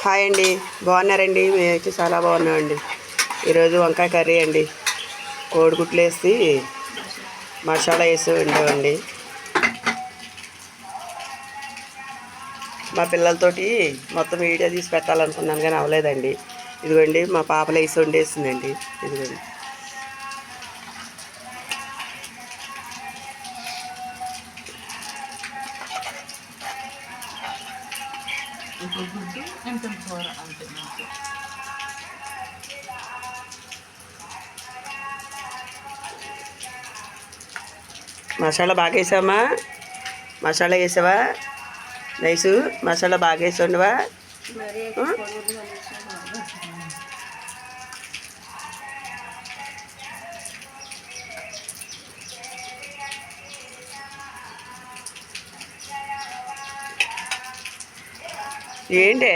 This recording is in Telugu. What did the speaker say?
హాయ్ అండి, బాగున్నారండి? మేమైతే చాలా బాగున్నామండి. ఈరోజు వంకాయ కర్రీ అండి. కోడిగుడ్లు వేసి మసాలా వేసి వండామండి. మా పిల్లలతోటి మొత్తం వీడియో తీసి పెట్టాలనుకున్నాను కానీ అవ్వలేదండి. ఇదిగోండి మా పాపలు వేసి వండేసిందండి. ఇదిగోండి మసాలా బాగా వేసావమ్మా? మసాలా వేసావా? నైసు మసాలా బాగా వేసి ఉండవా? ఏంటి